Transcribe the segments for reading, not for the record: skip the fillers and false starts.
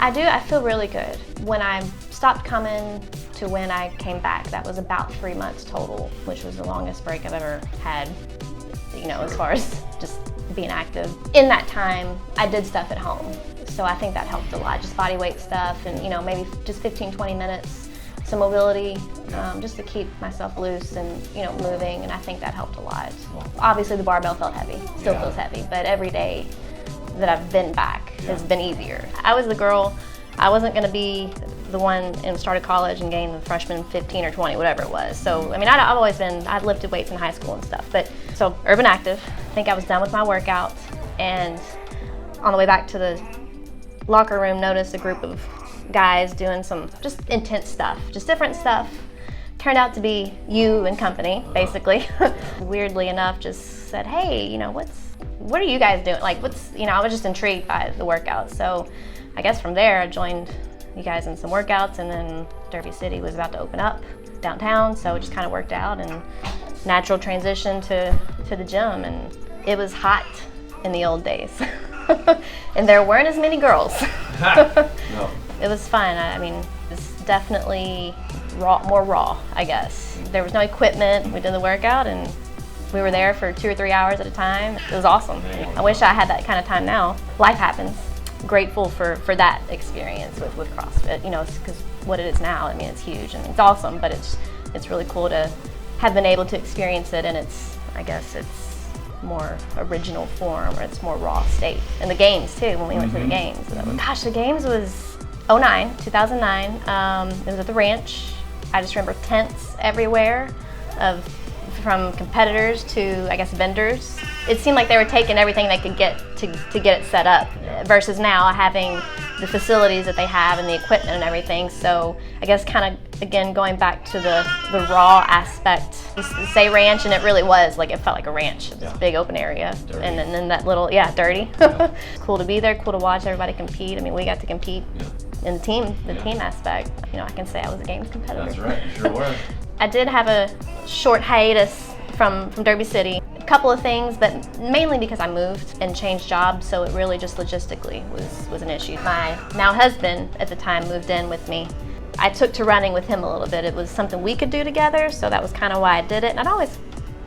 I do. I feel really good. When I stopped coming to when I came back, that was about 3 months total, which was the longest break I've ever had, as far as just being active. In that time, I did stuff at home. So I think that helped a lot, just body weight stuff and, maybe just 15, 20 minutes, some mobility, just to keep myself loose and, moving, and I think that helped a lot. Obviously the barbell felt heavy, still feels heavy, but every day that I've been back has been easier. I was the girl, I wasn't gonna be the one and started college and gained the freshman 15 or 20, whatever it was. So, I've lifted weights in high school and stuff, but so urban active, I think I was done with my workout, and on the way back to the locker room, noticed a group of guys doing some just intense stuff, just different stuff. Turned out to be you and company, basically. Weirdly enough, just said, hey, what are you guys doing? I was just intrigued by the workout. So I guess from there, I joined you guys in some workouts, and then Derby City was about to open up downtown, so it just kind of worked out, and natural transition to the gym, and it was hot in the old days. And there weren't as many girls. No. It was fun. It's definitely more raw, I guess. There was no equipment. We did the workout and we were there for 2 or 3 hours at a time. It was awesome. I wish I had that kind of time now. Life happens. Grateful for that experience with CrossFit, because what it is now, it's huge and it's awesome, but it's really cool to have been able to experience it, and it's more original form, or it's more raw state. And the games too, when we went to the games. Gosh, the games was 2009. It was at the ranch. I just remember tents everywhere from competitors to, I guess, vendors. It seemed like they were taking everything they could get to get it set up, versus now having the facilities that they have and the equipment and everything. So I guess kind of, again, going back to the raw aspect. You say ranch, and it really was, it felt like a ranch. This big open area. Dirty. And then that little, dirty. Cool to be there, cool to watch everybody compete. We got to compete in the team aspect. I can say I was a games competitor. That's right, you sure were. I did have a short hiatus from Derby City. A couple of things, but mainly because I moved and changed jobs, so it really just logistically was an issue. My now husband at the time moved in with me. I took to running with him a little bit. It was something we could do together, so that was kind of why I did it. And I'd always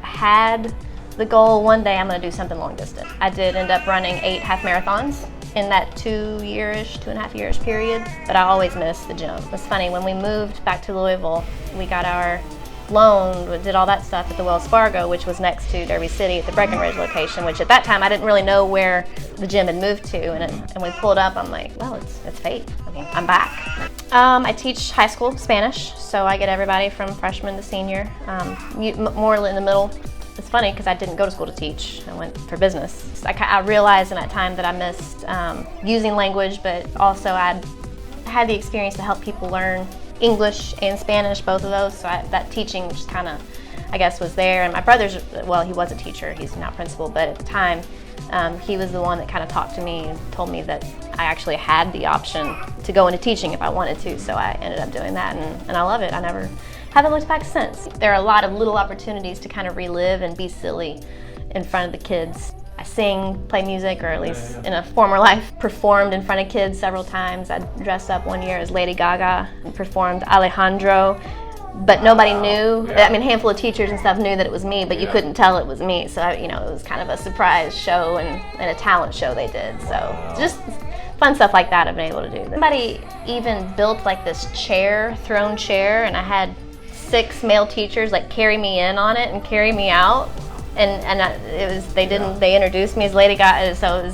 had the goal, one day I'm going to do something long distance. I did end up running 8 half marathons in that 2.5 years period, but I always missed the gym. It's funny, when we moved back to Louisville, we got our loan, did all that stuff at the Wells Fargo, which was next to Derby City at the Breckenridge location, which at that time I didn't really know where the gym had moved to, and we pulled up, I'm like, well, it's fate. I'm back. I teach high school Spanish, so I get everybody from freshman to senior, more in the middle. It's funny because I didn't go to school to teach. I went for business. I realized in that time that I missed using language, but also I had the experience to help people learn English and Spanish, both of those. So that teaching just kind of, I guess, was there. And my brother's, well, he was a teacher. He's now principal, but at the time, he was the one that kind of talked to me and told me that I actually had the option to go into teaching if I wanted to. So I ended up doing that, and I love it. I haven't looked back since. There are a lot of little opportunities to kind of relive and be silly in front of the kids. I sing, play music, or at least in a former life, performed in front of kids several times. I dressed up one year as Lady Gaga and performed Alejandro, but nobody knew. A handful of teachers and stuff knew that it was me, but you couldn't tell it was me. So, it was kind of a surprise show and a talent show they did. So just fun stuff like that I've been able to do. Somebody even built this throne chair, and I had 6 male teachers carry me in on it and carry me out, and they introduced me as Lady Gaga, so